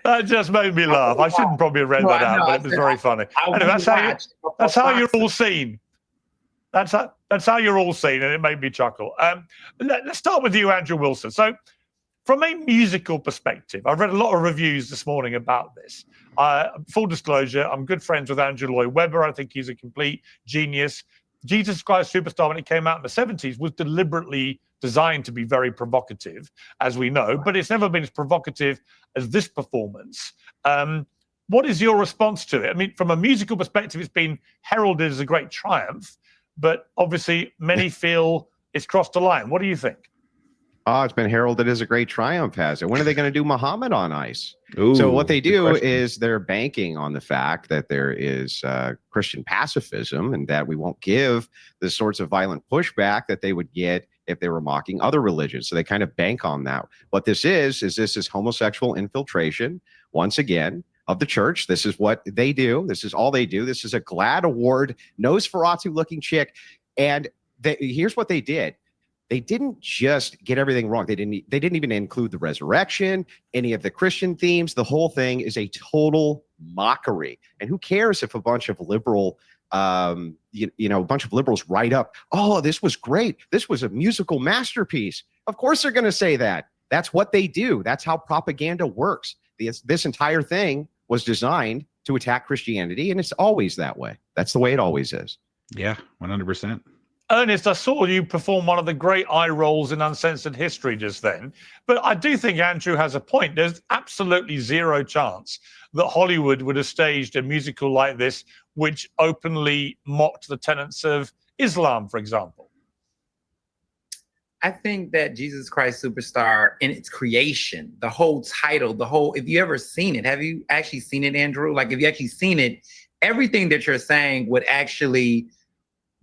That just made me laugh. I shouldn't probably have read that out, but it was very funny. Anyway, that's how you're all seen. That's how you're all seen, and it made me chuckle. Let's start with you, Andrew Wilson. So, from a musical perspective, I've read a lot of reviews this morning about this. Full disclosure, I'm good friends with Andrew Lloyd Webber. I think he's a complete genius. Jesus Christ Superstar, when it came out in the 70s, was deliberately designed to be very provocative, as we know, but it's never been as provocative as this performance. What is your response to it? I mean, from a musical perspective, it's been heralded as a great triumph, but obviously many feel it's crossed the line. What do you think? Oh, it's been heralded as a great triumph, has it? When are they going to do Muhammad on ice? Ooh, so what they do is they're banking on the fact that there is Christian pacifism and that we won't give the sorts of violent pushback that they would get if they were mocking other religions. So they kind of bank on that. What this is homosexual infiltration, once again, of the church. This is what they do. This is all they do. This is a GLAAD award, Nosferatu-looking chick. And here's what they did. They didn't just get everything wrong. They didn't even include the resurrection, any of the Christian themes. The whole thing is a total mockery. And who cares if a bunch of liberal, a bunch of liberals write up, oh, this was great. This was a musical masterpiece. Of course they're going to say that. That's what they do. That's how propaganda works. This entire thing was designed to attack Christianity, and it's always that way. That's the way it always is. Yeah, 100%. Ernest, I saw you perform one of the great eye rolls in Uncensored History just then, but I do think Andrew has a point. There's absolutely zero chance that Hollywood would have staged a musical like this, which openly mocked the tenets of Islam, for example. I think that Jesus Christ Superstar, in its creation, the whole title, if you ever seen it, have you actually seen it, Andrew? Like, if you actually seen it, everything that you're saying would actually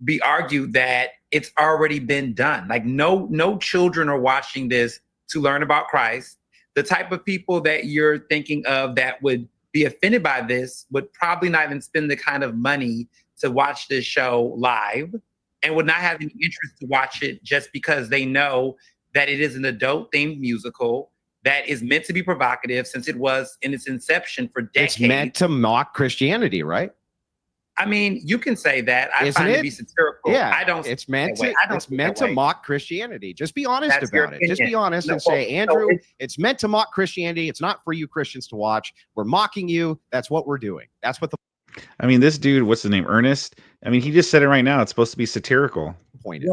be argued that it's already been done. Like, no children are watching this to learn about Christ. The type of people that you're thinking of that would be offended by this would probably not even spend the kind of money to watch this show live, and would not have any interest to watch it just because they know that it is an adult-themed musical that is meant to be provocative, since it was in its inception for decades. It's meant to mock Christianity, right? I mean, you can say that. I Isn't find it to it be satirical. Yeah, I don't. It's meant to mock Christianity. Just be honest That's your about it. Just be opinion. honest No, and say, Andrew, no, it's meant to mock Christianity. It's not for you Christians to watch. We're mocking you. That's what we're doing. That's what the I mean, this dude, what's his name? Ernest. I mean, he just said it right now. It's supposed to be satirical. point is.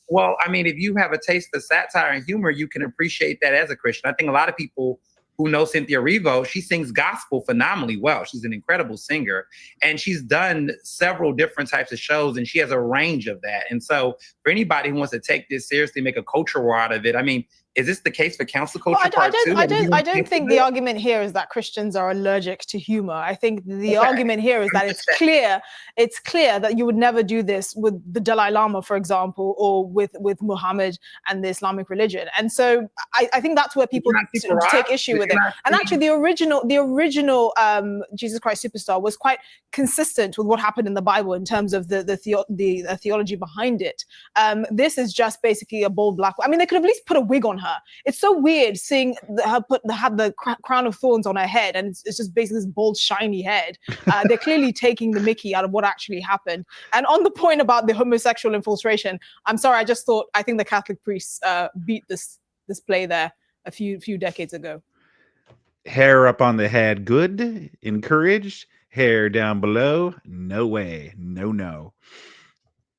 Well, I mean, if you have a taste of satire and humor, you can appreciate that as a Christian. I think a lot of people who know Cynthia Erivo, she sings gospel phenomenally well. She's an incredible singer, and she's done several different types of shows, and she has a range of that. And so for anybody who wants to take this seriously, make a culture war out of it, I mean, is this the case for council culture part two? I don't think the argument here is that Christians are allergic to humor. I think the argument here is that it's clear that you would never do this with the Dalai Lama, for example, or with Muhammad and the Islamic religion. And so I think that's where people take issue with it. And actually, the original Jesus Christ Superstar was quite consistent with what happened in the Bible in terms of the theology behind it. This is just basically a bold black. I mean, they could have at least put a wig on her. It's so weird seeing her have the crown of thorns on her head, and it's just basically this bold, shiny head. They're clearly taking the mickey out of what actually happened. And on the point about the homosexual infiltration, I'm sorry, I think the Catholic priests beat this play there a few decades ago. Hair up on the head, good, encouraged. Hair down below, no way, no.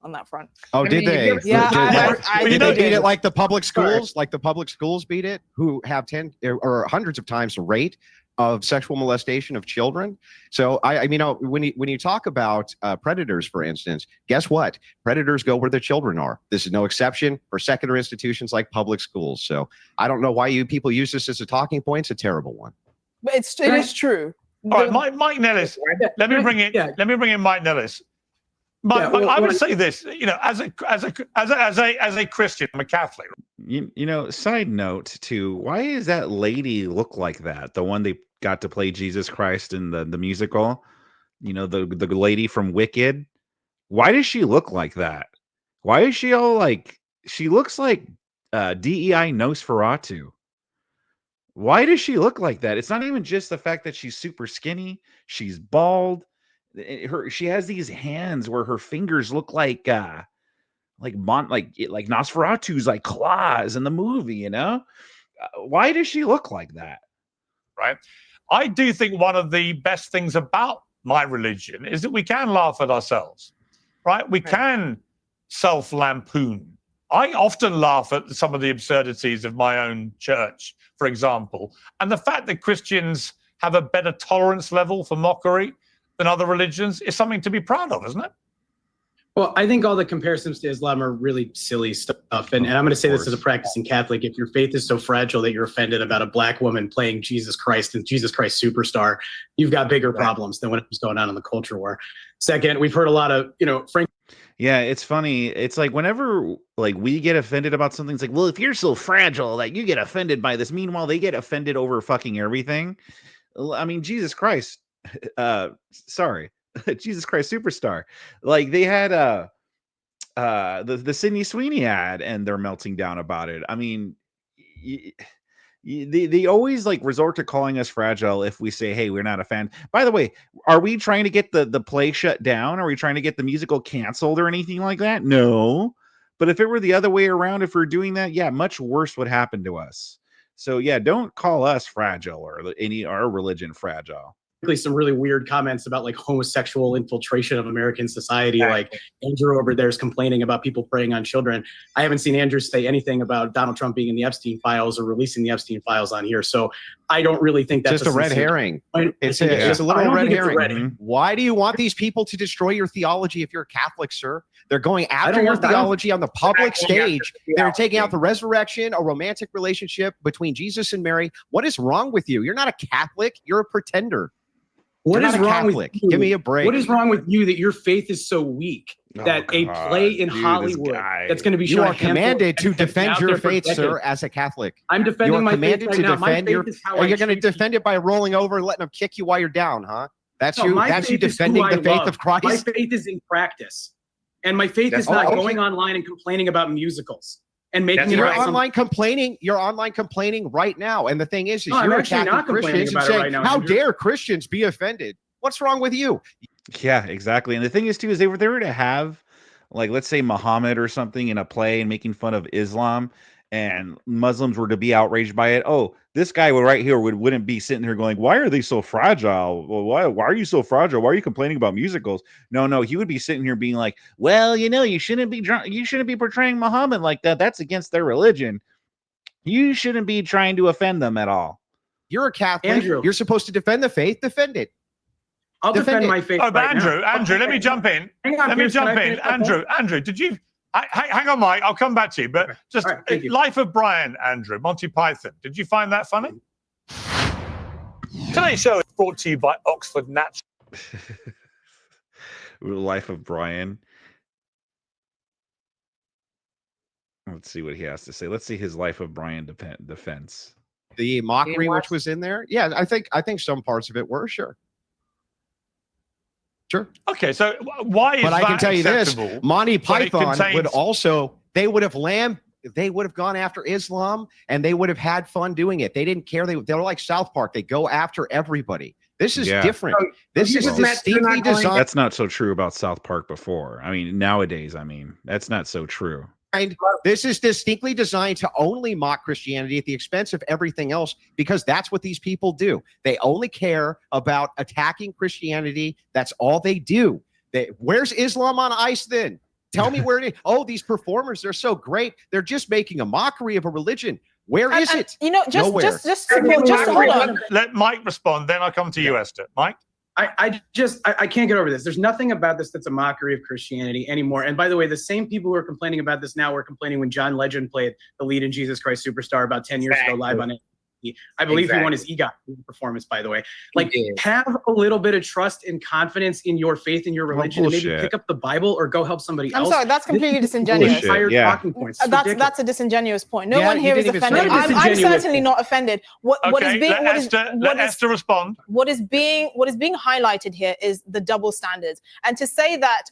On that front. Oh, did they? Yeah, did they beat it like the public schools? Like the public schools beat it, who have 10 or hundreds of times the rate of sexual molestation of children. So I mean, when you talk about predators, for instance, guess what? Predators go where the children are. This is no exception for secular institutions like public schools. So I don't know why you people use this as a talking point. It's a terrible one. But it is true. All right, Mike Nellis. Let me bring in Mike Nellis. I would say this, as a Christian, I'm a Catholic. Side note too, why does that lady look like that? The one they got to play Jesus Christ in the musical, the lady from Wicked. Why does she look like that? Why is she all like? She looks like DEI Nosferatu. Why does she look like that? It's not even just the fact that she's super skinny. She's bald. She has these hands where her fingers look like Nosferatu's like claws in the movie, you know? Why does she look like that? Right. I do think one of the best things about my religion is that we can laugh at ourselves, right? We can self-lampoon. I often laugh at some of the absurdities of my own church, for example. And the fact that Christians have a better tolerance level for mockery than other religions is something to be proud of, isn't it? Well, I think all the comparisons to Islam are really silly stuff. And I'm going to say this as a practicing Catholic. If your faith is so fragile that you're offended about a black woman playing Jesus Christ and Jesus Christ Superstar, you've got bigger problems than what's going on in the culture war. Second, we've heard a lot of, Yeah, it's funny. It's like whenever like we get offended about something, it's like, well, if you're so fragile that you get offended by this. Meanwhile, they get offended over fucking everything. I mean, Jesus Christ. Sorry. Jesus Christ Superstar. Like they had the Sydney Sweeney ad and they're melting down about it. I mean, they always like resort to calling us fragile if we say, hey, we're not a fan. By the way, are we trying to get the play shut down? Are we trying to get the musical canceled or anything like that? No. But if it were the other way around, if we're doing that, yeah, much worse would happen to us. So yeah, don't call us fragile or our religion fragile. Some really weird comments about like homosexual infiltration of American society. Like Andrew over there is complaining about people preying on children. I haven't seen Andrew say anything about Donald Trump being in the Epstein files or releasing the Epstein files on here. So I don't really think that's just a red herring. It's a little red herring. Why do you want these people to destroy your theology if you're a Catholic, sir? They're going after your theology on the public stage. They're taking out the resurrection, a romantic relationship between Jesus and Mary. What is wrong with you? You're not a Catholic. You're a pretender. What is wrong with you? Give me a break. What is wrong with you that your faith is so weak that a play in Hollywood that's going to be shown? You are commanded to defend your faith, sir, as a Catholic. I'm defending my faith right now. My faith is how you're going to defend it by rolling over and letting them kick you while you're down, huh? That's you. That's you defending the faith of Christ. My faith is in practice, and my faith is not going online and complaining about musicals. And making you're online complaining. You're online complaining right now. And the thing is you're attacking Christians and saying, how dare Christians be offended? What's wrong with you? Yeah, exactly. And the thing is, too, is if they were to have, like, let's say Muhammad or something in a play and making fun of Islam, and Muslims were to be outraged by it, oh, this guy right here wouldn't be sitting here going, why are they so fragile? Well, why are you so fragile? Why are you complaining about musicals? No, he would be sitting here being like, well, you shouldn't be portraying Muhammad like that. That's against their religion. You shouldn't be trying to offend them at all. You're a Catholic. Andrew. You're supposed to defend the faith. Defend it. I'll defend my faith. Oh, but Andrew, let me jump in. Andrew, did you... hang on, Mike. I'll come back to you. But just Life of Brian, Andrew, Monty Python. Did you find that funny? Today's show is brought to you by Oxford Natural. Life of Brian. Let's see what he has to say. Let's see his Life of Brian defense. The mockery which was in there. Yeah, I think some parts of it were, sure. Sure. Okay, so why is that I can tell you this, Monty Python would also, they would have gone after Islam and they would have had fun doing it. They didn't care. They were like South Park. They go after everybody. This is different. This is distinctly designed. That's not so true about South Park before. I mean, nowadays, that's not so true. This is distinctly designed to only mock Christianity at the expense of everything else, because that's what these people do. They only care about attacking Christianity. That's all they do. Where's Islam on ice then? Tell me where it is. Oh, these performers, they're so great. They're just making a mockery of a religion. Where is it? Just hold on. Let Mike respond, then I'll come to you, Esther. Mike? I can't get over this. There's nothing about this that's a mockery of Christianity anymore. And by the way, the same people who are complaining about this now were complaining when John Legend played the lead in Jesus Christ Superstar about 10 years ago live on it. I believe he won his EGOT performance, by the way. Like, have a little bit of trust and confidence in your faith and your religion, and maybe pick up the Bible or go help somebody else. I'm sorry, that's completely disingeneous. Talking points. That's a disingenuous point. No one here is offended. I'm certainly not offended. Let Esther respond. What is being highlighted here is the double standards, and to say that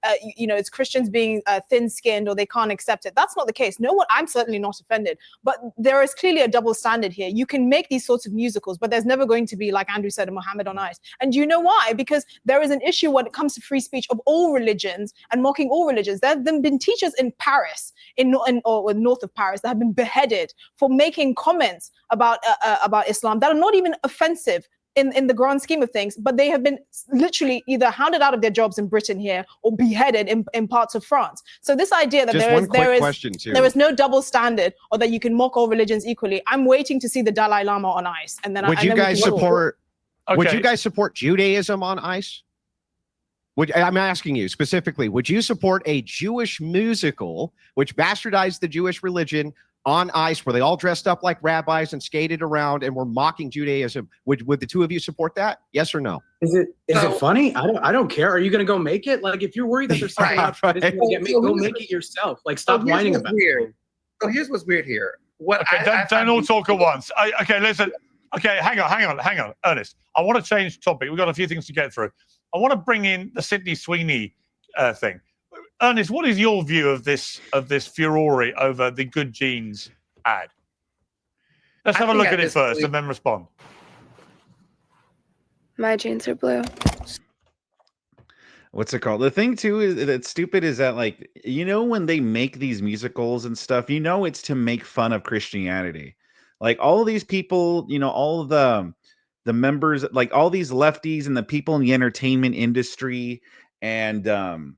it's Christians being thin-skinned or they can't accept it. That's not the case. I'm certainly not offended, but there is clearly a double standard here. here. You can make these sorts of musicals, but there's never going to be, like Andrew said, a Muhammad on Ice. And do you know why? Because there is an issue when it comes to free speech of all religions and mocking all religions. There have been teachers in Paris, or north of Paris, that have been beheaded for making comments about Islam that are not even offensive in the grand scheme of things, but they have been literally either hounded out of their jobs in Britain here or beheaded in parts of France. So this idea that there is no double standard or that you can mock all religions equally, I'm waiting to see the Dalai Lama on ice. And then would you guys support Judaism on ice? I'm asking you specifically, would you support a Jewish musical which bastardized the Jewish religion on ice, where they all dressed up like rabbis and skated around and were mocking Judaism? Would the two of you support that? Yes or no? Is it funny? I don't care. Are you going to go make it? Like, if you're worried that there's something out there that's going to get made, go make it yourself. Like, stop whining about it. So here's what's weird here. Don't all talk at once. Okay, listen. Okay, hang on, Ernest. I want to change topic. We've got a few things to get through. I want to bring in the Sydney Sweeney thing. Ernest, what is your view of this furore over the Good Genes ad? Let's have a look at it first and then respond. My jeans are blue. What's it called? The thing too is that's stupid is that, like, when they make these musicals and stuff, it's to make fun of Christianity. Like, all of these people, all of the members, like all these lefties and the people in the entertainment industry and the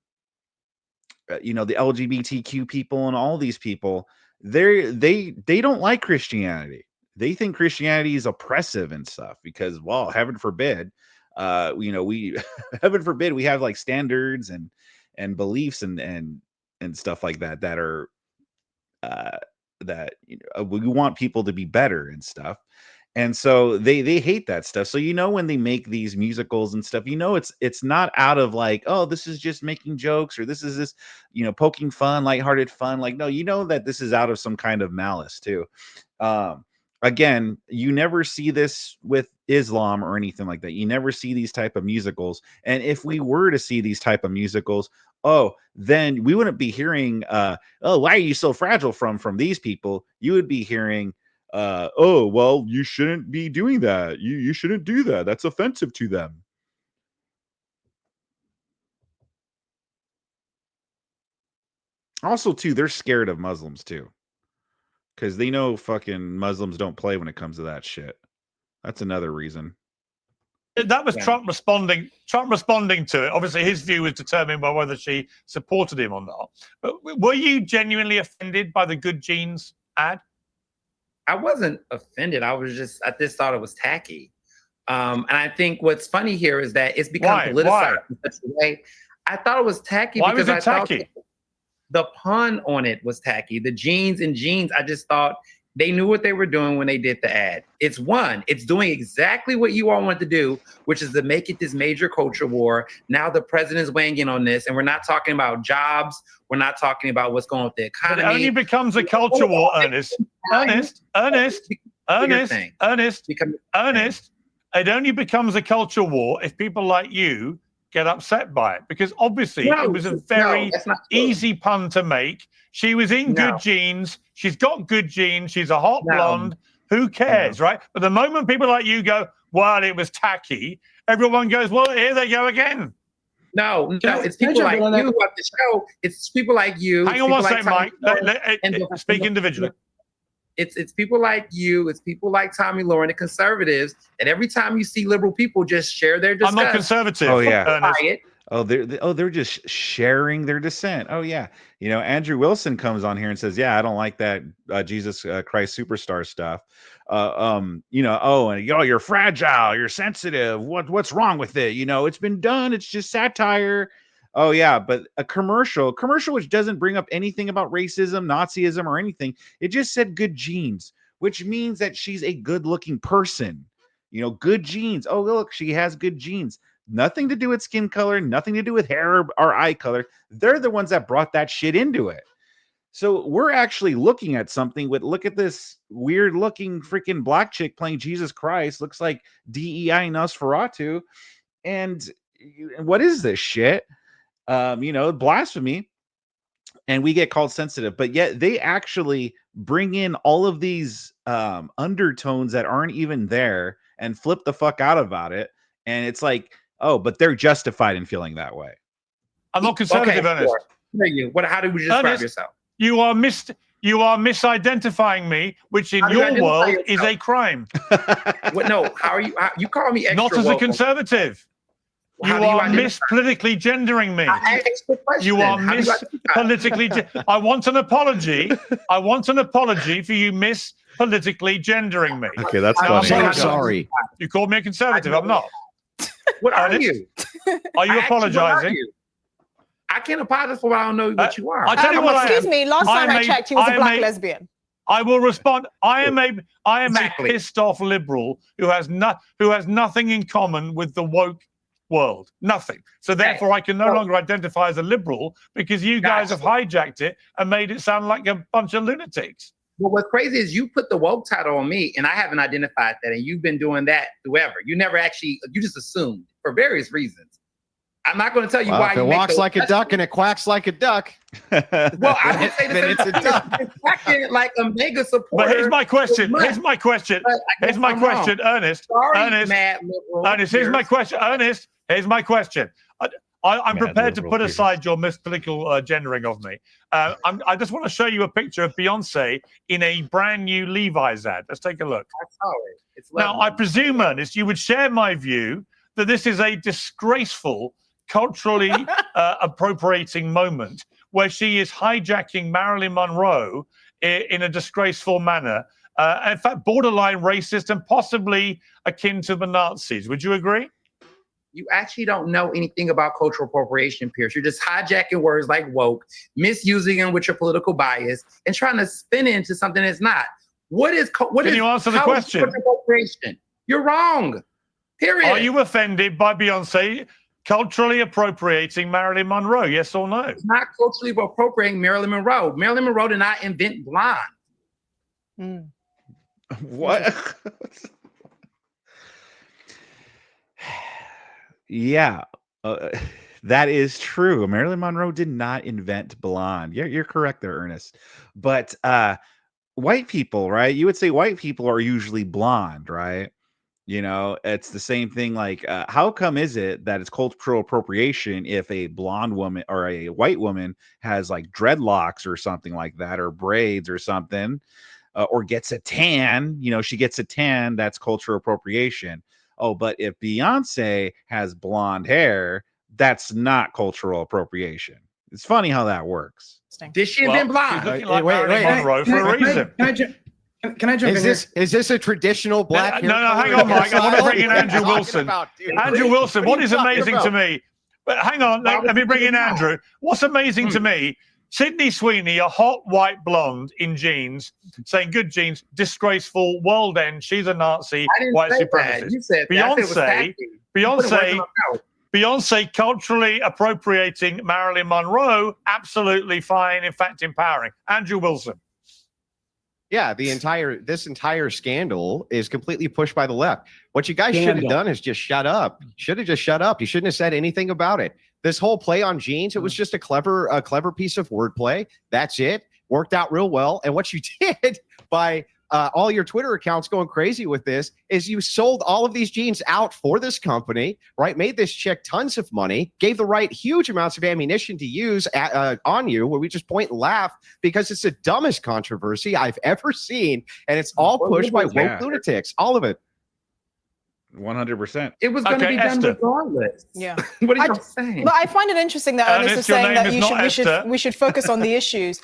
LGBTQ people and all these people, they don't like Christianity. They think Christianity is oppressive and stuff because, well, heaven forbid, we heaven forbid we have like standards and beliefs and stuff like that are that we want people to be better and stuff. And so they hate that stuff. So when they make these musicals and stuff, it's not out of like, oh, this is just making jokes or this is this poking fun, lighthearted fun. Like, no, that this is out of some kind of malice too. Again, you never see this with Islam or anything like that. You never see these type of musicals. And if we were to see these type of musicals, then we wouldn't be hearing, why are you so fragile from these people? You would be hearing, well, you shouldn't be doing that. You shouldn't do that. That's offensive to them. Also, too, they're scared of Muslims too, because they know fucking Muslims don't play when it comes to that shit. That's another reason. That was Trump responding to it. Obviously, his view was determined by whether she supported him or not. But were you genuinely offended by the Good Genes ad? I wasn't offended. I just thought it was tacky. And I think what's funny here is that it's become politicized in such a way. I thought it was tacky because I thought the pun on it was tacky. The jeans and jeans, I just thought they knew what they were doing when they did the ad. It's doing exactly what you all want to do, which is to make it this major culture war. Now the president's weighing in on this, and we're not talking about jobs. We're not talking about what's going on with the economy. But it only becomes a culture war, Ernest. Ernest. It only becomes a culture war if people like you get upset by it, because obviously it was a very easy pun to make. She was in good genes. She's got good genes. She's a hot blonde. Who cares, right? But the moment people like you go, well, it was tacky, everyone goes, well, here they go again. No, it's people like you who have the show. It's people like you. Hang on one second, Mike. Speak individually. It's people like you. It's people like Tommy Lauren, the conservatives, and every time you see liberal people just share their disgust. I'm not conservative. Oh yeah. They're just sharing their dissent. Oh yeah. Andrew Wilson comes on here and says, yeah, I don't like that Jesus Christ Superstar stuff. You're fragile, you're sensitive. What's wrong with it? It's been done. It's just satire. Oh yeah, but a commercial which doesn't bring up anything about racism, Nazism, or anything. It just said good genes, which means that she's a good-looking person. Good genes. Oh, look, she has good genes. Nothing to do with skin color, nothing to do with hair or eye color. They're the ones that brought that shit into it. So we're actually looking at something look at this weird-looking freaking black chick playing Jesus Christ. Looks like DEI Nosferatu. And what is this shit? Blasphemy. and we get called sensitive, but yet they actually bring in all of these undertones that aren't even there and flip the fuck out about it. And it's like, oh, but they're justified in feeling that way. I'm not conservative, Ernest. How do we describe yourself? You are misidentifying me, which in your world is a crime. No, how are you? You call me extra not as a conservative. You are politically gendering me. You are politically. I want an apology. I want an apology for you politically gendering me. Okay, that's funny. I'm sorry. You called me a conservative. I'm not. What are you? Are you apologizing? I can't apologize for what I don't know what you are. Excuse me. Last time I checked, he was a black lesbian. I will respond. I am a pissed off liberal who has nothing in common with the woke world. Nothing. So therefore, I can no longer identify as a liberal because you guys have hijacked it and made it sound like a bunch of lunatics. Well, what's crazy is you put the woke title on me, and I haven't identified that, and you've been doing that forever. You never actually. You just assumed for various reasons. I'm not going to tell you why. If it walks like a duck and it quacks like a duck. Well, I would say that it's a duck. It's acting like a mega supporter. But here's my question. Here's my question, Ernest. Sorry, Ernest. Ernest. Here's my question, Ernest. Here's my question. I'm prepared to put aside your political gendering of me. I just want to show you a picture of Beyonce in a brand new Levi's ad. Let's take a look. Now, I presume, Ernest, you would share my view that this is a disgraceful, culturally appropriating moment where she is hijacking Marilyn Monroe in a disgraceful manner. In fact, borderline racist and possibly akin to the Nazis. Would you agree? You actually don't know anything about cultural appropriation, Pierce. You're just hijacking words like woke, misusing them with your political bias, and trying to spin it into something that's not. Can you answer the question? Appropriation? You're wrong. Period. Are you offended by Beyonce culturally appropriating Marilyn Monroe? Yes or no? It's not culturally appropriating Marilyn Monroe. Marilyn Monroe did not invent blonde. What? Yeah, that is true. Marilyn Monroe did not invent blonde. You're correct there, Ernest. But white people, right? You would say white people are usually blonde, right? You know, it's the same thing. Like, how come is it that it's cultural appropriation if a blonde woman or a white woman has like dreadlocks or something like that, or braids or something, or gets a tan? You know, she gets a tan. That's cultural appropriation. Oh, but if Beyonce has blonde hair, that's not cultural appropriation. It's funny how that works. Did she invent blonde? She's looking like Marilyn Monroe for a reason. Can I jump in? Is this a traditional black? No, hang on, Mike. I want to bring in Andrew Wilson. Andrew Wilson, what is amazing to me? But hang on, let me bring in Andrew. What's amazing to me? Sydney Sweeney, a hot white blonde in jeans, saying good jeans, disgraceful, world end, she's a Nazi, white supremacist. You said Beyonce culturally appropriating Marilyn Monroe, absolutely fine, in fact empowering. Andrew Wilson. Yeah, this entire scandal is completely pushed by the left. What you guys should have done is just shut up. Should have just shut up. You shouldn't have said anything about it. This whole play on jeans, it was just a clever piece of wordplay. That's it. Worked out real well. And what you did by all your Twitter accounts going crazy with this is you sold all of these jeans out for this company, right? Made this chick tons of money, gave the right huge amounts of ammunition to use on you, where we just point and laugh because it's the dumbest controversy I've ever seen. And it's all pushed by woke lunatics, all of it. 100%. It was going to be done regardless. Yeah. What are you saying? But I find it interesting that Ernest is saying that we should focus on the issues.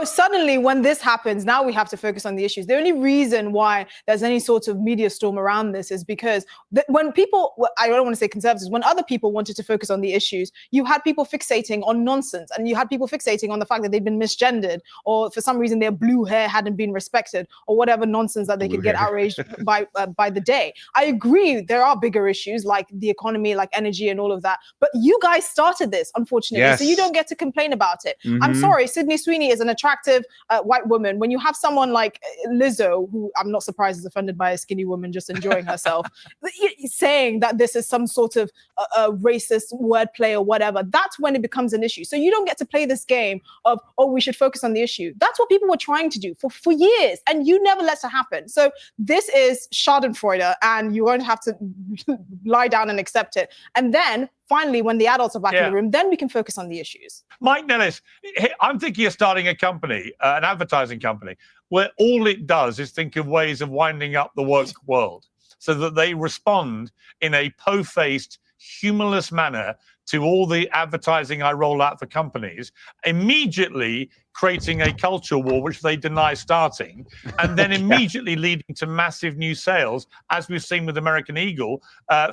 Suddenly, when this happens, now we have to focus on the issues. The only reason why there's any sort of media storm around this is because when people, I don't want to say conservatives, when other people wanted to focus on the issues, you had people fixating on nonsense, and you had people fixating on the fact that they've been misgendered, or for some reason their blue hair hadn't been respected, or whatever nonsense that they could get outraged by the day. I agree agree there are bigger issues like the economy, like energy and all of that. But you guys started this, unfortunately. So you don't get to complain about it. I'm sorry, Sydney Sweeney is an attractive white woman. When you have someone like Lizzo, who I'm not surprised is offended by a skinny woman just enjoying herself, saying that this is some sort of racist wordplay or whatever, that's when it becomes an issue. So you don't get to play this game of, oh, we should focus on the issue. That's what people were trying to do for years, and you never let it happen. So this is Schadenfreude, and you're going to have to lie down and accept it. And then finally, when the adults are back in the room, then we can focus on the issues. Mike Nellis, I'm thinking of starting a company, an advertising company, where all it does is think of ways of winding up the woke world so that they respond in a po-faced, humorless manner to all the advertising I roll out for companies, immediately creating a culture war, which they deny starting, and then immediately leading to massive new sales, as we've seen with American Eagle,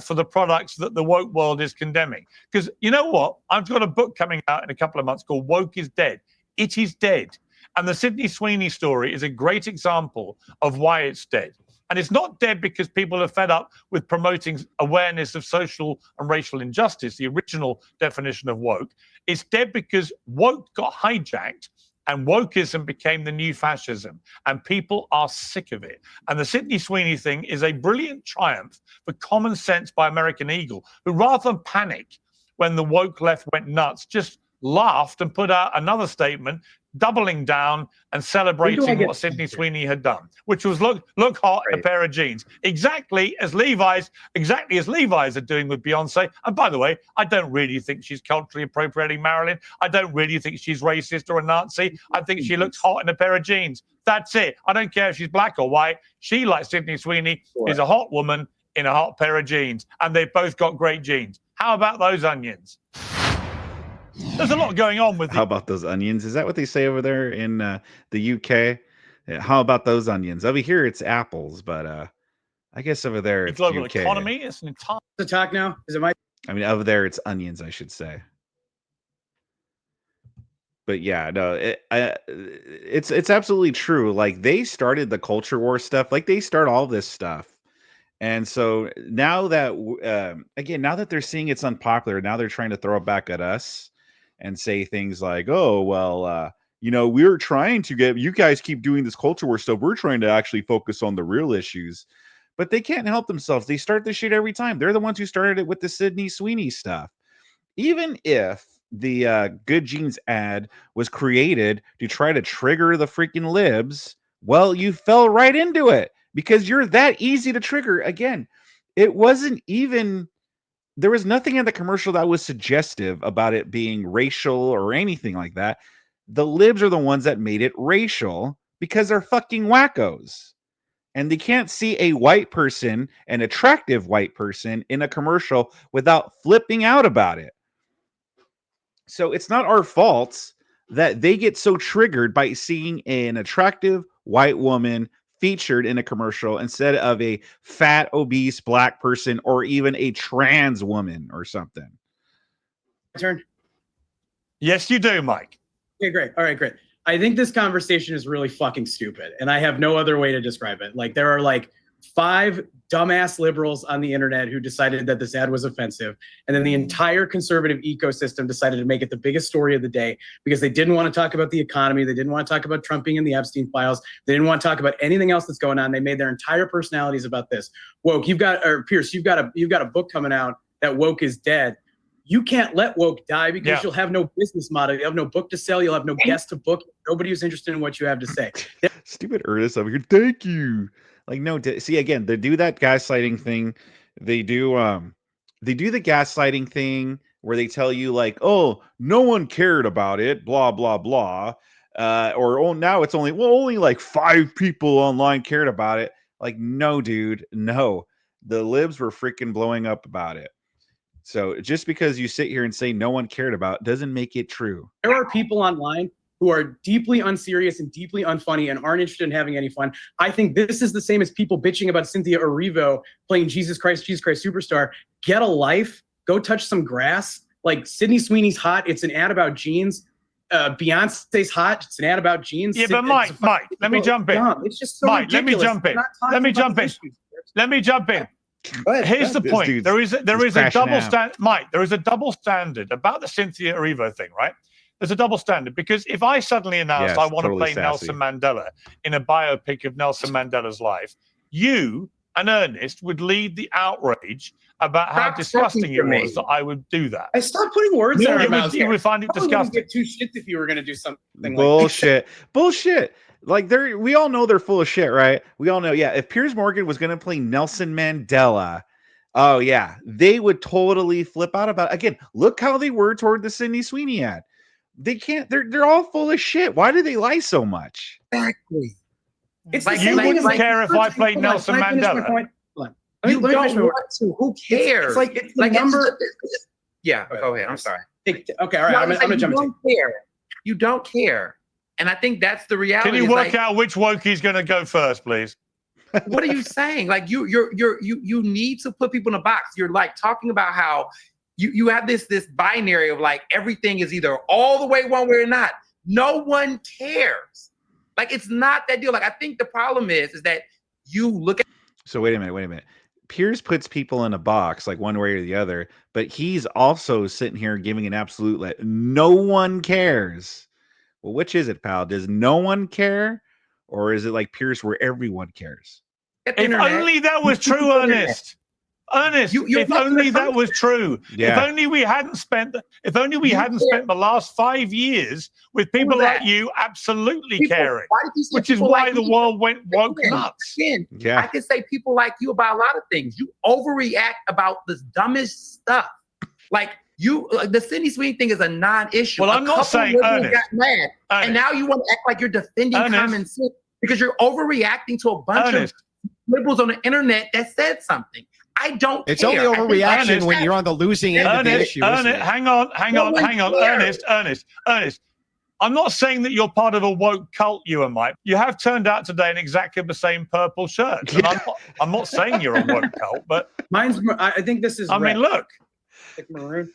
for the products that the woke world is condemning. Because you know what? I've got a book coming out in a couple of months called Woke is Dead. It is dead. And the Sydney Sweeney story is a great example of why it's dead. And it's not dead because people are fed up with promoting awareness of social and racial injustice, the original definition of woke. It's dead because woke got hijacked and wokeism became the new fascism. And people are sick of it. And the Sydney Sweeney thing is a brilliant triumph for common sense by American Eagle, who rather than panic when the woke left went nuts, just laughed and put out another statement doubling down and celebrating what Sydney Sweeney had done, which was look hot in a pair of jeans, exactly as Levi's are doing with Beyonce. And by the way, I don't really think she's culturally appropriating Marilyn. I don't really think she's racist or a Nazi. I think she looks hot in a pair of jeans. That's it. I don't care if she's black or white. She, like Sydney Sweeney, is a hot woman in a hot pair of jeans, and they've both got great genes. How about those onions? There's a lot going on with. How about those onions? Is that what they say over there in the UK? Yeah, how about those onions? Over here, it's apples, but I guess over there it's global UK. Economy. It's an entire. To talk now? Is it my? I mean, over there it's onions, I should say. But yeah, no, it's absolutely true. Like they started the culture war stuff. Like they start all this stuff. And so now that again, now that they're seeing it's unpopular, now they're trying to throw it back at us and say things like, "Oh, well, you know, we're trying to get you guys keep doing this culture war stuff. We're trying to actually focus on the real issues." But they can't help themselves. They start this shit every time. They're the ones who started it with the Sydney Sweeney stuff. Even if the Good Genes ad was created to try to trigger the freaking libs, well, you fell right into it because you're that easy to trigger. Again, it wasn't even. There was nothing in the commercial that was suggestive about it being racial or anything like that. The libs are the ones that made it racial because they're fucking wackos. And they can't see a white person, an attractive white person, in a commercial without flipping out about it. So it's not our fault that they get so triggered by seeing an attractive white woman featured in a commercial instead of a fat, obese black person or even a trans woman or something. Turn. Yes, you do, Mike. Okay, great. All right, great. I think this conversation is really fucking stupid, and I have no other way to describe it. Like, there are like 5 dumbass liberals on the internet who decided that this ad was offensive, and then the entire conservative ecosystem decided to make it the biggest story of the day because they didn't want to talk about the economy, they didn't want to talk about Trump being in the Epstein files, they didn't want to talk about anything else that's going on. They made their entire personalities about this. Woke, Pierce, you've got a book coming out that woke is dead. You can't let woke die because you'll have no business model. You'll have no book to sell. You'll have no guest to book. Nobody who's interested in what you have to say. Stupid Ernest over here. Thank you. Like, no, see, again, they do that gaslighting thing. They do the gaslighting thing where they tell you like, oh, no one cared about it, blah, blah, blah. Or, oh, now it's only like 5 people online cared about it. Like, no, dude, no. The libs were freaking blowing up about it. So just because you sit here and say no one cared about doesn't make it true. There are people online who are deeply unserious and deeply unfunny and aren't interested in having any fun. I think this is the same as people bitching about Cynthia Erivo playing Jesus Christ Superstar. Get a life. Go touch some grass. Like, Sydney Sweeney's hot. It's an ad about jeans. Beyonce's hot. It's an ad about jeans. Yeah, but Mike, let me jump in. It's just so Mike, ridiculous. Let me jump in. Here's the point. There is a double standard, Mike. There is a double standard about the Cynthia Erivo thing, right? There's a double standard because if I suddenly announced I want to play Nelson Mandela in a biopic of Nelson Mandela's life, you and Ernest would lead the outrage about how disgusting it was that I would do that. I stopped putting words in our mouths. You would find it disgusting. Get two shits if you were going to do something bullshit. Bullshit. Like we all know they're full of shit, right? We all know. Yeah, if Piers Morgan was going to play Nelson Mandela, oh yeah, they would totally flip out about it. Again, look how they were toward the Sydney Sweeney ad. They can't. They're all full of shit. Why do they lie so much? Exactly. It's like you wouldn't care if I played Nelson Mandela. You don't want to. Who cares? It's like the number. Yeah, go ahead. I'm sorry. Okay, all right. I'm gonna jump in. You don't care, and I think that's the reality. Can you work out which wokie's going to go first, please? What are you saying? Like you need to put people in a box. You're like talking about how you have this binary of like everything is either all the way one way or not. No one cares. Like it's not that deal. Like I think the problem is that you look at. So wait a minute. Piers puts people in a box like one way or the other, but he's also sitting here giving an absolute no one cares. Well, which is it, pal? Does no one care, or is it like Piers where everyone cares? If only that was true, Ernest. Ernest, if only that was true. Yeah. If only we hadn't spent the last 5 years with people like you absolutely caring, which is why the world went woke nuts. Yeah. I can say people like you about a lot of things. You overreact about the dumbest stuff. Like the Sydney Sweeney thing is a non-issue. Well, I'm not saying Ernest. Got mad, and now you want to act like you're defending common sense because you're overreacting to a bunch of liberals on the internet that said something. I don't It's care. only overreaction when you're on the losing end of the issue. Hang on. Ernest. I'm not saying that you're part of a woke cult, you and Mike. You have turned out today in exactly the same purple shirt. And I'm not saying you're a woke cult, but I think this is. I mean, look. Like maroon.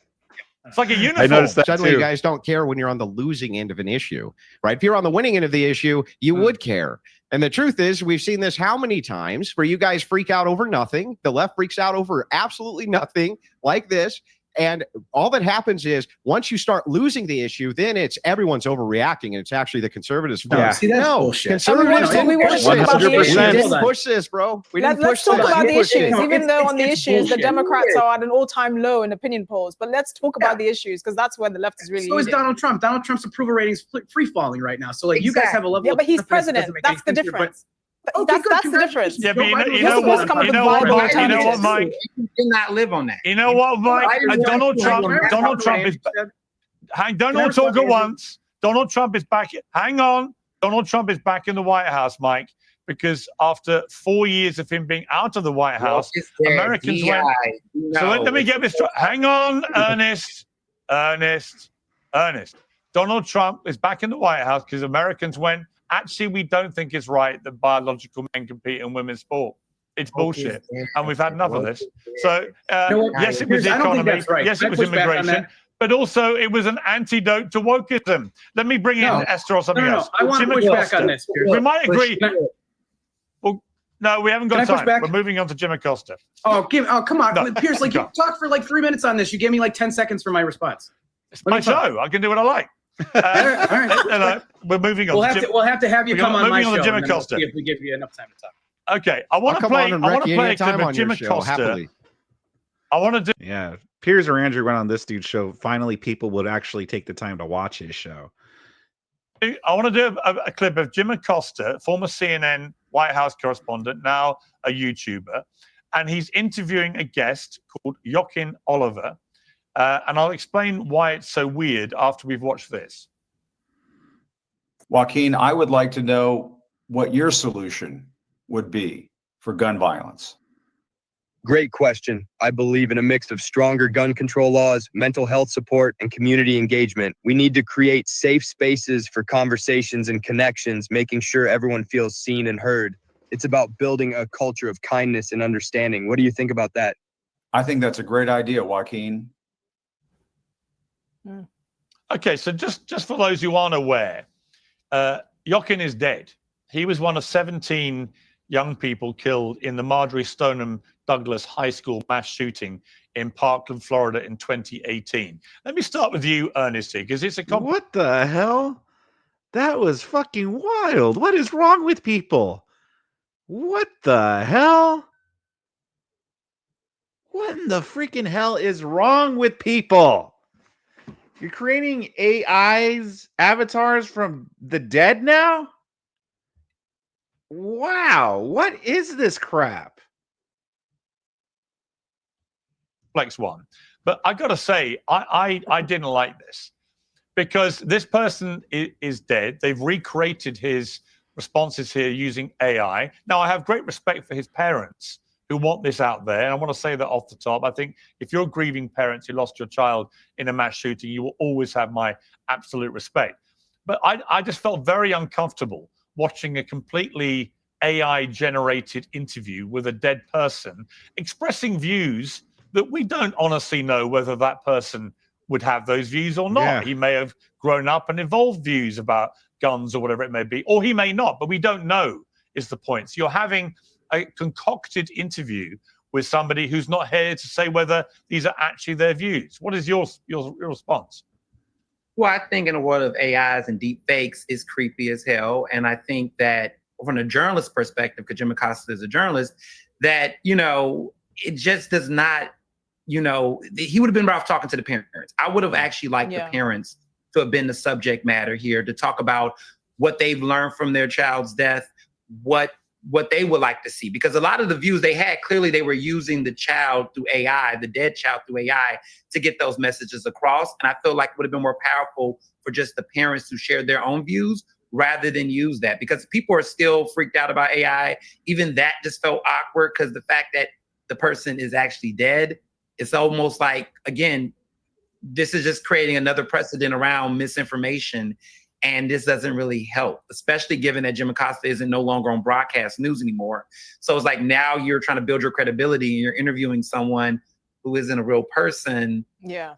It's like a uniform. I noticed that suddenly you guys don't care when you're on the losing end of an issue, right? If you're on the winning end of the issue, you would care. And the truth is, we've seen this how many times where you guys freak out over nothing. The left freaks out over absolutely nothing like this. And all that happens is once you start losing the issue, then it's everyone's overreacting, and it's actually the conservatives' fault. Yeah. See, that's bullshit. Conservatives didn't push this, bro. Let's talk about the issues, even though on the issues, the Democrats are at an all-time low in opinion polls. But let's talk about the issues, because that's where the left is really. So is Donald Trump. Donald Trump's approval ratings free-falling right now. So like you guys have a level. Yeah, but he's president. That's the difference. That's the difference. Yeah, but you know what, Mike? You cannot live on that. You know what, Mike? Donald Trump is. Don't talk at once. Donald Trump is back. Hang on. Donald Trump is back in the White House, Mike, because after 4 years of him being out of the White House, Americans went. So let me get this. Hang on, Ernest. Donald Trump is back in the White House because Americans went. Actually, we don't think it's right that biological men compete in women's sport. It's bullshit. And we've had enough of this. So, yes, it was the economy. Yes, it was immigration. But also, it was an antidote to wokeism. Let me bring in Esther or something else. I want to push back on this. We might agree. Well, no, we haven't got time. We're moving on to Jim Aosta. Oh, come on. Piers, like you talked for like 3 minutes on this. You gave me like 10 seconds for my response. It's my show. I can do what I like. All right. We're moving on. We'll have to have you come on my show. Jim Aosta. If we give you enough time to talk. Okay, I want to play a clip of Jim Aosta. I want to do. Yeah, Piers or Andrew went on this dude's show. Finally, people would actually take the time to watch his show. I want to do a clip of Jim Aosta, former CNN White House correspondent, now a YouTuber, and he's interviewing a guest called Joaquin Oliver. And I'll explain why it's so weird after we've watched this. Joaquin, I would like to know what your solution would be for gun violence. Great question. I believe in a mix of stronger gun control laws, mental health support, and community engagement. We need to create safe spaces for conversations and connections, making sure everyone feels seen and heard. It's about building a culture of kindness and understanding. What do you think about that? I think that's a great idea, Joaquin. Okay, so just for those who aren't aware, Joaquin is dead. He was one of 17 young people killed in the Marjorie Stoneman Douglas High School mass shooting in Parkland, Florida in 2018. Let me start with you, Ernest, because it's a what the hell? That was fucking wild. What is wrong with people? What the hell? What in the freaking hell is wrong with people? You're creating AIs, avatars from the dead now? Wow, what is this crap? complex one. But I got to say, I didn't like this because this person is dead. They've recreated his responses here using AI. Now, I have great respect for his parents who want this out there. And I want to say that off the top. I think if you're grieving parents who lost your child in a mass shooting, you will always have my absolute respect. But I just felt very uncomfortable watching a completely AI-generated interview with a dead person expressing views that we don't honestly know whether that person would have those views or not. Yeah. He may have grown up and evolved views about guns or whatever it may be, or he may not, but we don't know is the point. So you're having a concocted interview with somebody who's not here to say whether these are actually their views. What is your response? Well, I think in the world of AIs and deep fakes is creepy as hell. And I think that from a journalist perspective, because Jim Acosta is a journalist, that, it just does not, he would have been better off talking to the parents. I would have actually liked the parents to have been the subject matter here, to talk about what they've learned from their child's death, what they would like to see. Because a lot of the views they had, clearly they were using the child through AI, the dead child through AI, to get those messages across. And I feel like it would have been more powerful for just the parents who shared their own views rather than use that. Because people are still freaked out about AI. Even that just felt awkward because the fact that the person is actually dead, it's almost like, again, this is just creating another precedent around misinformation. And this doesn't really help, especially given that Jim Acosta isn't no longer on broadcast news anymore. So it's like now you're trying to build your credibility and you're interviewing someone who isn't a real person. Yeah.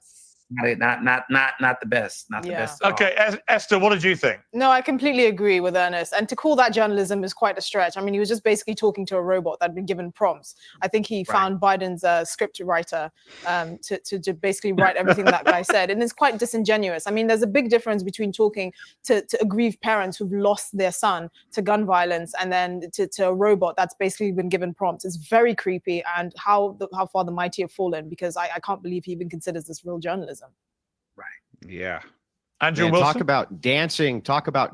Not the best. Not the best at all. Okay, Esther, what did you think? No, I completely agree with Ernest. And to call that journalism is quite a stretch. I mean, he was just basically talking to a robot that had been given prompts. I think he found Biden's script writer to basically write everything that guy said. And it's quite disingenuous. I mean, there's a big difference between talking to aggrieved parents who've lost their son to gun violence and then to a robot that's basically been given prompts. It's very creepy, and how far the mighty have fallen, because I can't believe he even considers this real journalism. Yeah. Andrew Wilson? Talk about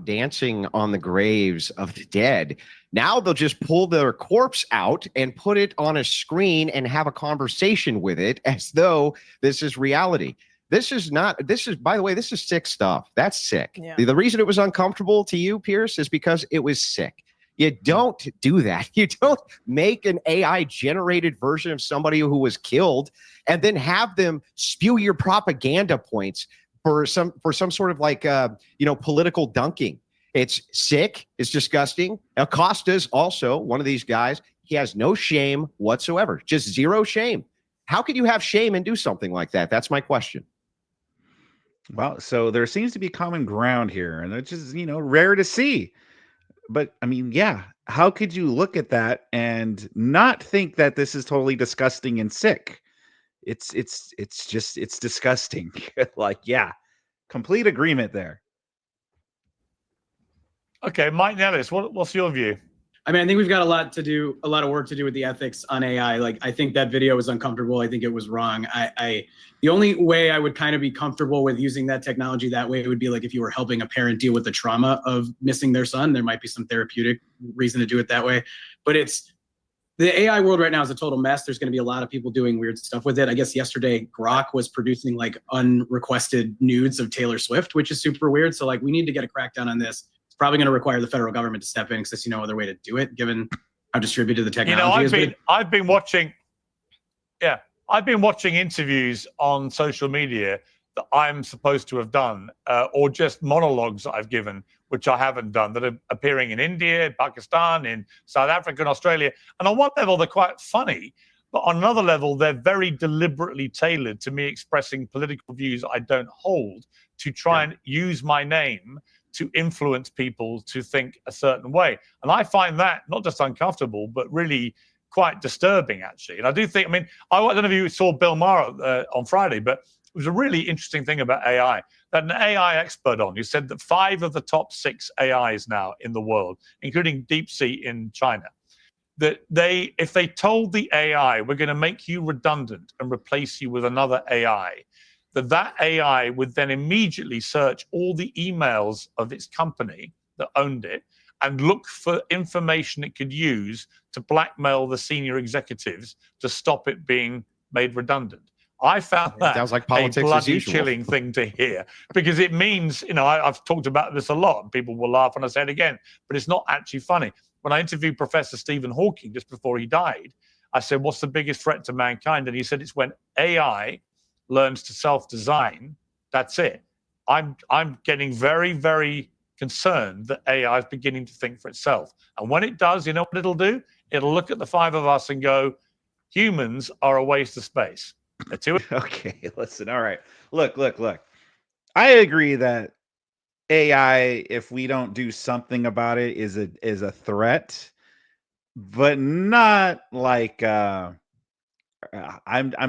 dancing on the graves of the dead. Now they'll just pull their corpse out and put it on a screen and have a conversation with it as though this is reality. By the way, this is sick stuff. That's sick. Yeah. The reason it was uncomfortable to you, Pierce, is because it was sick. You don't do that. You don't make an AI generated version of somebody who was killed and then have them spew your propaganda points for some sort of like political dunking. It's sick. It's disgusting. Acosta's also one of these guys. He has no shame whatsoever. Just zero shame. How could you have shame and do something like that? That's my question. Well, so there seems to be common ground here, and it's just, rare to see. But I mean, yeah, how could you look at that and not think that this is totally disgusting and sick? It's disgusting. Like, yeah, complete agreement there. Okay, Mike Nellis, what's your view? I mean, I think we've got a lot of work to do with the ethics on AI. Like, I think that video was uncomfortable. I think it was wrong. The only way I would kind of be comfortable with using that technology that way would be like if you were helping a parent deal with the trauma of missing their son. There might be some therapeutic reason to do it that way. But the AI world right now is a total mess. There's going to be a lot of people doing weird stuff with it. I guess yesterday Grok was producing like unrequested nudes of Taylor Swift, which is super weird. So like we need to get a crackdown on this. Probably going to require the federal government to step in because there's no other way to do it, given how distributed the technology is. I've been watching interviews on social media that I'm supposed to have done, or just monologues that I've given, which I haven't done, that are appearing in India, Pakistan, in South Africa, and Australia. And on one level, they're quite funny, but on another level, they're very deliberately tailored to me expressing political views I don't hold, to try and use my name to influence people to think a certain way. And I find that not just uncomfortable, but really quite disturbing, actually. And I do think, I mean, I don't know if you saw Bill Maher on Friday, but it was a really interesting thing about AI. That an AI expert on who said that 5 of the top 6 AIs now in the world, including DeepSeek in China, that if they told the AI, we're going to make you redundant and replace you with another AI, that AI would then immediately search all the emails of its company that owned it and look for information it could use to blackmail the senior executives to stop it being made redundant. I found that sounds like politics a bloody as usual. chilling thing to hear, because it means, you know, I've talked about this a lot and people will laugh when I say it again, but it's not actually funny. When I interviewed Professor Stephen Hawking just before he died, I said, what's the biggest threat to mankind? And he said, it's when AI learns to self-design. That's it. I'm getting very, very concerned that AI is beginning to think for itself. And when it does, you know what it'll do? It'll look at the 5 of us and go, humans are a waste of space. Okay, listen. All right. Look. I agree that AI, if we don't do something about it, is a threat, but not like I'm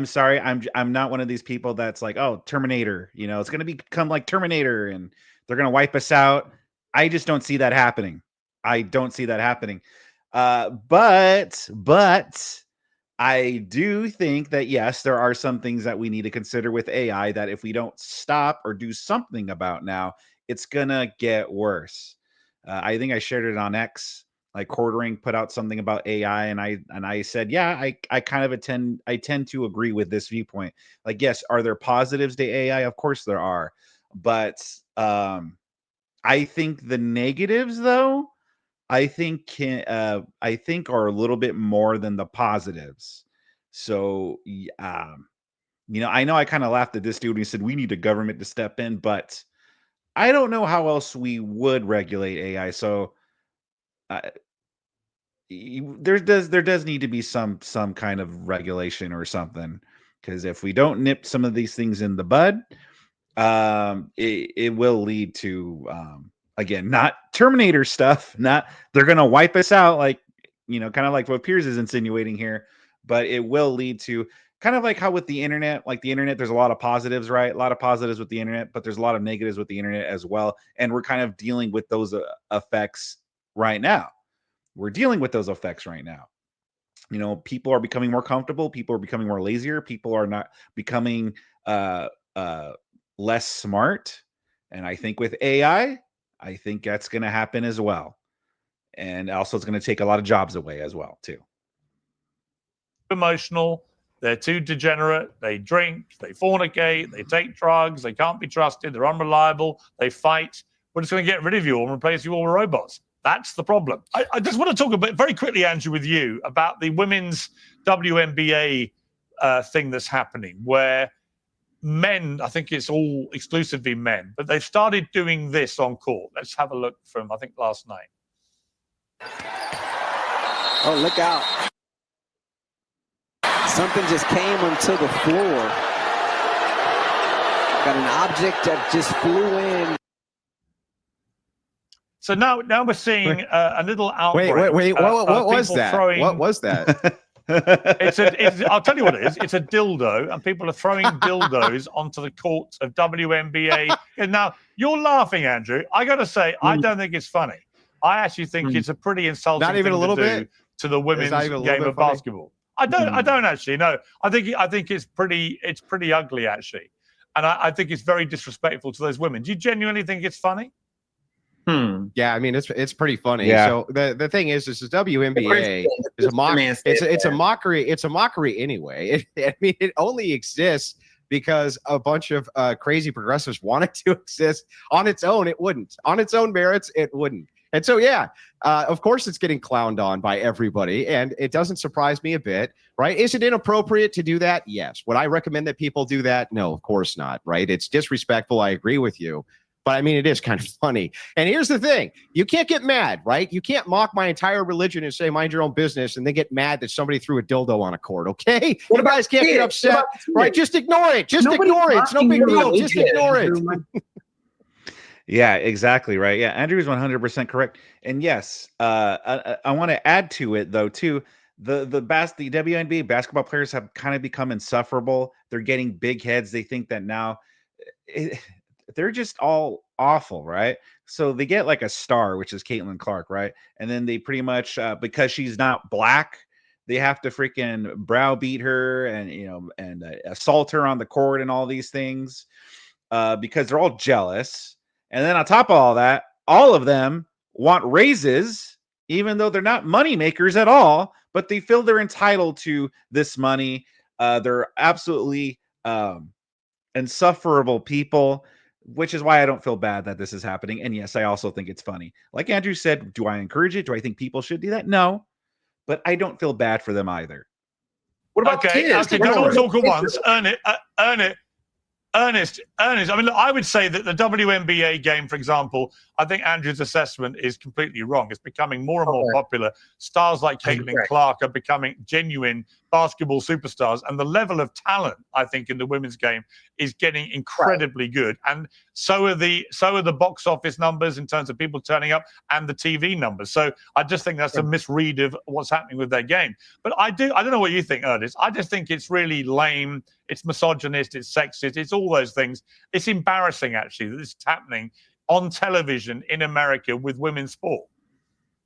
sorry, I'm not one of these people that's like, oh, Terminator, you know, it's gonna become like Terminator and they're gonna wipe us out. I just don't see that happening. I don't see that happening. But I do think that, yes, there are some things that we need to consider with AI that if we don't stop or do something about now, it's gonna get worse. I think I shared it on X, like Quartering put out something about AI, and I said, yeah, I kind of tend to agree with this viewpoint. Like, yes, are there positives to AI? Of course there are, but I think the negatives, though, I think are a little bit more than the positives. So, you know I kind of laughed at this dude when he said we need a government to step in, but I don't know how else we would regulate AI. So, there does need to be some kind of regulation or something, because if we don't nip some of these things in the bud, it will lead to again, not Terminator stuff, not they're gonna wipe us out, like, you know, kind of like what Piers is insinuating here, but it will lead to kind of like how with the internet, like the internet, there's a lot of positives, right? A lot of positives with the internet, but there's a lot of negatives with the internet as well, and we're kind of dealing with those effects right now. We're dealing with those effects right now. You know, people are becoming more comfortable, people are becoming more lazier, people are not becoming less smart, and I think with AI, I think that's going to happen as well. And also it's going to take a lot of jobs away as well, too. Emotional, they're too degenerate, they drink, they fornicate, they take drugs, they can't be trusted, they're unreliable, they fight. We're just going to get rid of you all and replace you all with robots. That's the problem. I just want to talk a bit very quickly, Andrew, with you about the women's WNBA thing that's happening, where men, I think it's all exclusively men, but they've started doing this on court. Let's have a look from, I think, last night. Oh, look out. Something just came onto the floor. Got an object that just flew in. So now we're seeing a little outbreak. Wait, what was that? What was that? I'll tell you what it is. It's a dildo, and people are throwing dildos onto the court of WNBA. And now you're laughing, Andrew. I got to say, I don't think it's funny. I actually think it's a pretty insulting Not even thing a little to do bit to the women's game of basketball. I don't actually. No, I think it's pretty ugly, actually, and I think it's very disrespectful to those women. Do you genuinely think it's funny? Yeah, I mean it's pretty funny. Yeah. So the thing is the WNBA is a mock. It's a mockery. It's a mockery anyway. I mean, it only exists because a bunch of crazy progressives wanted to exist. On its own, it wouldn't. On its own merits, it wouldn't. And so, yeah, of course, it's getting clowned on by everybody, and it doesn't surprise me a bit, right? Is it inappropriate to do that? Yes. Would I recommend that people do that? No, of course not, right? It's disrespectful. I agree with you. But I mean, it is kind of funny. And here's the thing. You can't get mad, right? You can't mock my entire religion and say, mind your own business, and then get mad that somebody threw a dildo on a court, okay? You guys can't get upset, right? Just ignore it. Just ignore it. It's no big deal. Just ignore it. Yeah, exactly right. Yeah, Andrew's 100% correct. And yes, I want to add to it though too. The WNBA basketball players have kind of become insufferable. They're getting big heads. They think that now it, they're just all awful, right? So they get like a star, which is Caitlin Clark, right? And then they pretty much because she's not black, they have to freaking browbeat her and and assault her on the court and all these things because they're all jealous. And then on top of all that, all of them want raises, even though they're not money makers at all, but they feel they're entitled to this money. They're absolutely insufferable people, which is why I don't feel bad that this is happening. And yes, I also think it's funny. Like Andrew said, do I encourage it? Do I think people should do that? No, but I don't feel bad for them either. What about kids? Okay, don't all talk at once. Ernest. I mean, look, I would say that the WNBA game, for example, I think Andrew's assessment is completely wrong. It's becoming more and more popular. Stars like Caitlin Clark are becoming genuine basketball superstars, and the level of talent, I think, in the women's game is getting incredibly good. And so are the box office numbers in terms of people turning up and the TV numbers. So I just think that's a misread of what's happening with their game. But I don't know what you think, Ernest. I just think it's really lame. It's misogynist. It's sexist. It's all those things. It's embarrassing, actually, that this is happening on television in America with women's sport.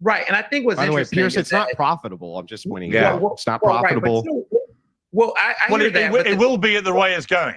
Right, and I think what's interesting. By the way, Pierce, it's not profitable. I'm just pointing it out. It's not profitable. I hear that. It will be the way it's going.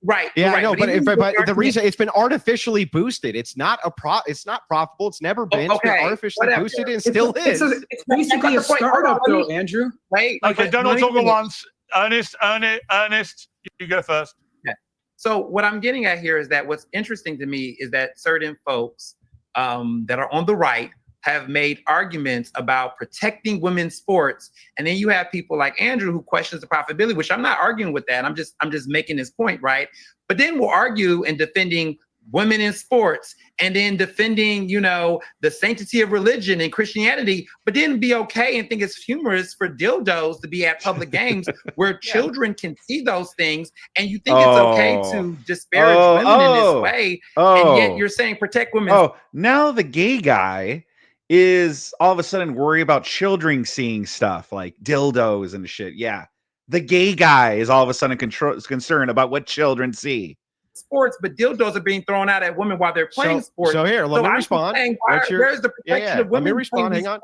Right. Yeah, right. no, but the reason it's been artificially boosted. It's not profitable. It's never been. It's been artificially boosted and still is. It's basically a startup, though, Andrew. Right. Okay, don't all talk at once. Ernest, you go first. Yeah. So what I'm getting at here is that what's interesting to me is that certain folks that are on the right have made arguments about protecting women's sports, and then you have people like Andrew who questions the profitability, which I'm not arguing with that. I'm just making this point, right? But then we'll argue in defending women in sports, and then defending, the sanctity of religion and Christianity, but then be okay and think it's humorous for dildos to be at public games where children can see those things, and you think it's okay to disparage women in this way, and yet you're saying protect women. Oh, now the gay guy is all of a sudden worry about children seeing stuff like dildos and shit. Yeah. The gay guy is all of a sudden concerned about what children see. Sports, but dildos are being thrown out at women while they're playing sports. So here, let me respond. Where's the protection of women? Let me respond. Hang on.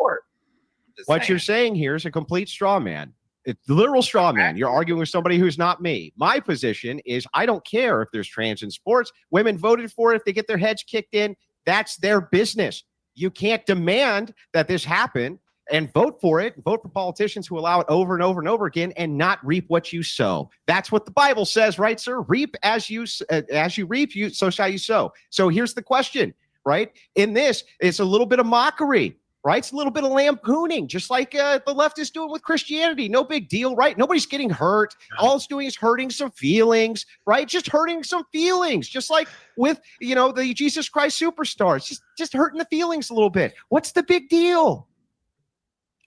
What you're saying here is a complete straw man. It's literal straw man. You're arguing with somebody who's not me. My position is I don't care if there's trans in sports. Women voted for it. If they get their heads kicked in, that's their business. You can't demand that this happen and vote for it, vote for politicians who allow it over and over and over again and not reap what you sow. That's what the Bible says, right, sir? Reap as you reap, so shall you sow. So here's the question, right? In this, it's a little bit of mockery, right? It's a little bit of lampooning, just like the left is doing with Christianity. No big deal, right? Nobody's getting hurt. All it's doing is hurting some feelings, right? Just hurting some feelings, just like with, the Jesus Christ Superstars, just hurting the feelings a little bit. What's the big deal?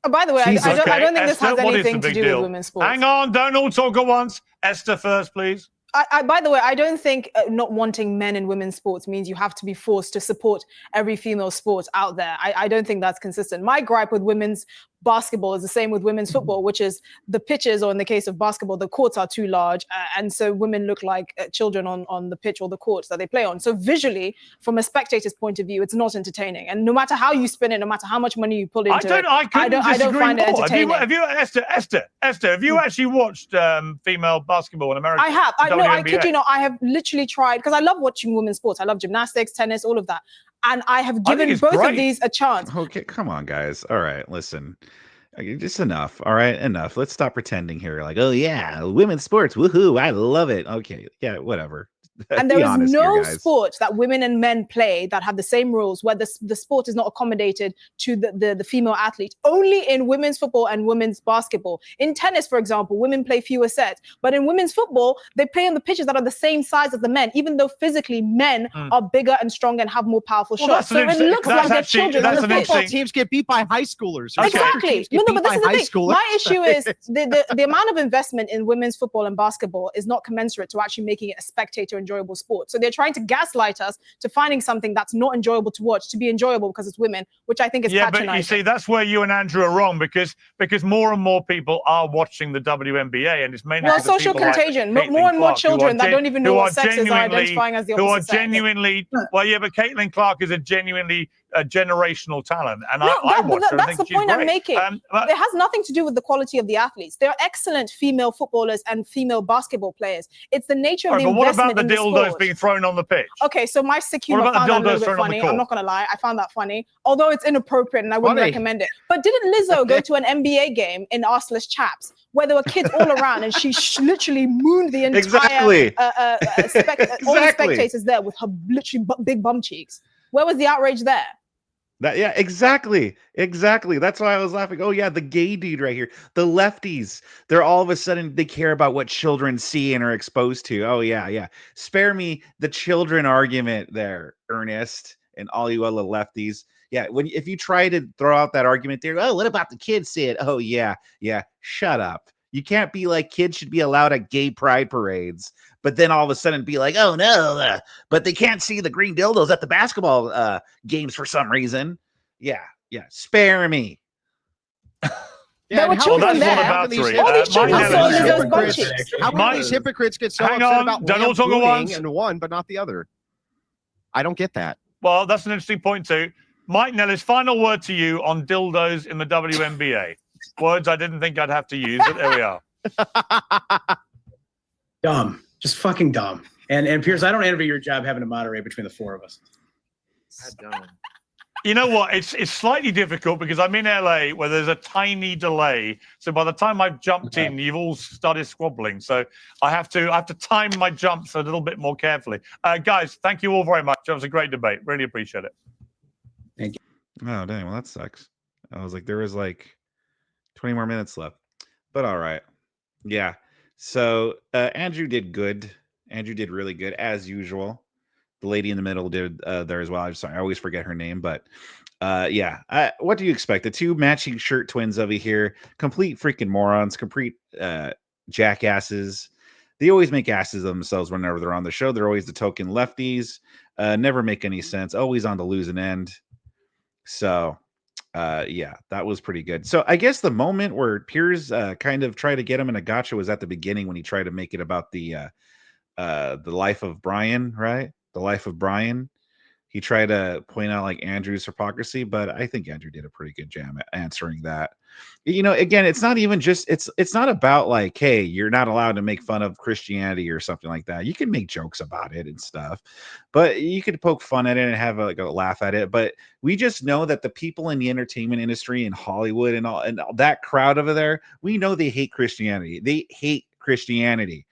Oh, by the way, I don't think this has anything to do with women's sports. Hang on, don't all talk at once. Esther first, please. By the way, I don't think not wanting men in women's sports means you have to be forced to support every female sport out there. I don't think that's consistent. My gripe with women's basketball is the same with women's football, which is the pitches, or in the case of basketball, the courts are too large. And so women look like children on the pitch or the courts that they play on. So visually, from a spectator's point of view, it's not entertaining. And no matter how you spin it, no matter how much money you pull into it, I don't find it entertaining. Esther, have you actually watched female basketball in America? I have. I kid you not. I have literally tried, because I love watching women's sports. I love gymnastics, tennis, all of that. And I have given both of these a chance. Okay, come on, guys. All right, listen. Just enough. All right, enough. Let's stop pretending here. Like, oh yeah, women's sports. Woohoo! I love it. Okay, yeah, whatever. And there is no sport that women and men play that have the same rules, where the sport is not accommodated to the female athlete. Only in women's football and women's basketball. In tennis, for example, women play fewer sets. But in women's football, they play on the pitches that are the same size as the men, even though physically men are bigger and stronger and have more powerful shots. So it looks like they're children on the pitch. Football teams get beat by high schoolers. Exactly. No, but this is the thing. My issue is the amount of investment in women's football and basketball is not commensurate to actually making it a spectator enjoyable enjoyable sport. So they're trying to gaslight us to finding something that's not enjoyable to watch to be enjoyable because it's women, which I think is patronizing. But you see, that's where you and Andrew are wrong, because more and more people are watching the WNBA, and it's mainly social contagion. Like more and more children that don't even know what sex is are identifying as the opposite sex. Genuinely, well, yeah, but Caitlin Clark is a genuinely generational talent, and I watch her. That's the point I'm making. It has nothing to do with the quality of the athletes. There are excellent female footballers and female basketball players. It's the nature of the investment in the sport. What about the dildos being thrown on the pitch? Okay, so my sick humor found that a little bit funny. I'm not going to lie. I found that funny, although it's inappropriate and I wouldn't recommend it. But didn't Lizzo go to an NBA game in arseless chaps where there were kids all around and she literally mooned the entire all the spectators there with her literally big bum cheeks? Where was the outrage there? Yeah, exactly. That's why I was laughing. Oh yeah, the gay dude right here. The lefties, they're all of a sudden, they care about what children see and are exposed to. Oh yeah. Spare me the children argument there, Ernest, and all you other lefties. Yeah, if you try to throw out that argument there, oh, what about the kids see it? Oh yeah, shut up. You can't be like, kids should be allowed at gay pride parades, but then all of a sudden be like, oh no, but they can't see the green dildos at the basketball games for some reason. Yeah, spare me. There were children there. All these children saw Lizzo's bum cheeks. How come these hypocrites get so upset about one and one, but not the other? I don't get that. Well, that's an interesting point too. Mike Nellis, final word to you on dildos in the WNBA. Words I didn't think I'd have to use, but there we are. Dumb. Just fucking dumb. And Piers, I don't envy your job having to moderate between the four of us. You know what? It's slightly difficult because I'm in LA where there's a tiny delay. So by the time I've jumped in, you've all started squabbling. So I have to time my jumps a little bit more carefully. Guys, thank you all very much. That was a great debate. Really appreciate it. Thank you. Oh, dang. Well, that sucks. I was like, there was like 20 more minutes left, but all right. Yeah. So Andrew did good. Andrew did really good as usual. The lady in the middle did there as well. I'm sorry, I always forget her name, but what do you expect? The two matching shirt twins over here, complete freaking morons, complete jackasses. They always make asses of themselves whenever they're on the show. They're always the token lefties. Never make any sense. Always on the losing end. So yeah, that was pretty good. So I guess the moment where Piers kind of tried to get him in a gotcha was at the beginning when he tried to make it about the life of Brian, right? The life of Brian. He tried to point out like Andrew's hypocrisy, but I think Andrew did a pretty good job at answering that. You know, again, it's not even just it's not about like, hey, you're not allowed to make fun of Christianity or something like that. You can make jokes about it and stuff, but you could poke fun at it and have a laugh at it. But we just know that the people in the entertainment industry in Hollywood and all that crowd over there, we know they hate Christianity. They hate Christianity,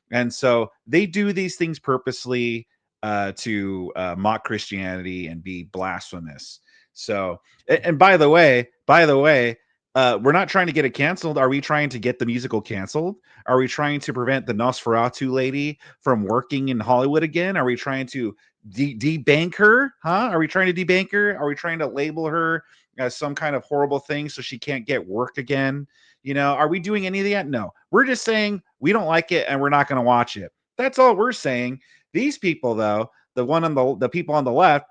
and so they do these things purposely to mock Christianity and be blasphemous. So, and by the way, we're not trying to get it canceled. Are we trying to get the musical canceled? Are we trying to prevent the Nosferatu lady from working in Hollywood again? Are we trying to debank her? Are we trying to debank her? Are we trying to label her as some kind of horrible thing so she can't get work again? You know, are we doing any of that? No, we're just saying we don't like it and we're not going to watch it. That's all we're saying. These people, though, the people on the left,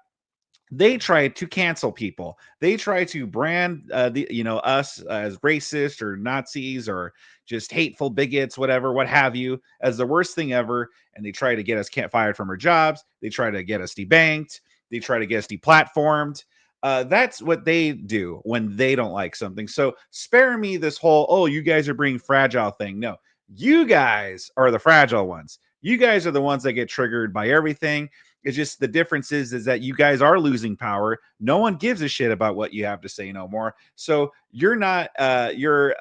they try to cancel people. They try to brand us as racist or Nazis or just hateful bigots, whatever, what have you, as the worst thing ever. And they try to get us fired from our jobs. They try to get us debanked. They try to get us deplatformed. That's what they do when they don't like something. So spare me this whole, oh, you guys are being fragile thing. No, you guys are the fragile ones. You guys are the ones that get triggered by everything. It's just the difference is that you guys are losing power. No one gives a shit about what you have to say no more. So you're not your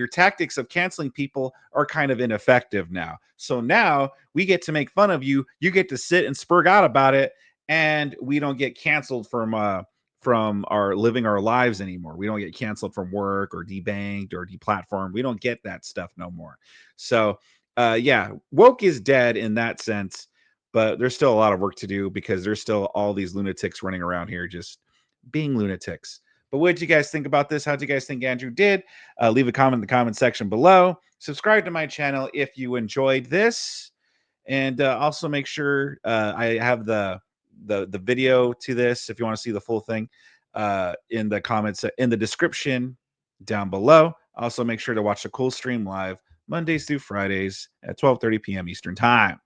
tactics of canceling people are kind of ineffective now. So now we get to make fun of you. You get to sit and spurg out about it, and we don't get canceled from our living our lives anymore. We don't get canceled from work or debanked or deplatformed. We don't get that stuff no more. So yeah, woke is dead in that sense, but there's still a lot of work to do because there's still all these lunatics running around here just being lunatics. But what did you guys think about this? How did you guys think Andrew did? Leave a comment in the comment section below. Subscribe to my channel if you enjoyed this. And also make sure I have the video to this if you want to see the full thing in the comments in the description down below. Also make sure to watch the Cool Stream live Mondays through Fridays at 12:30 p.m. Eastern Time.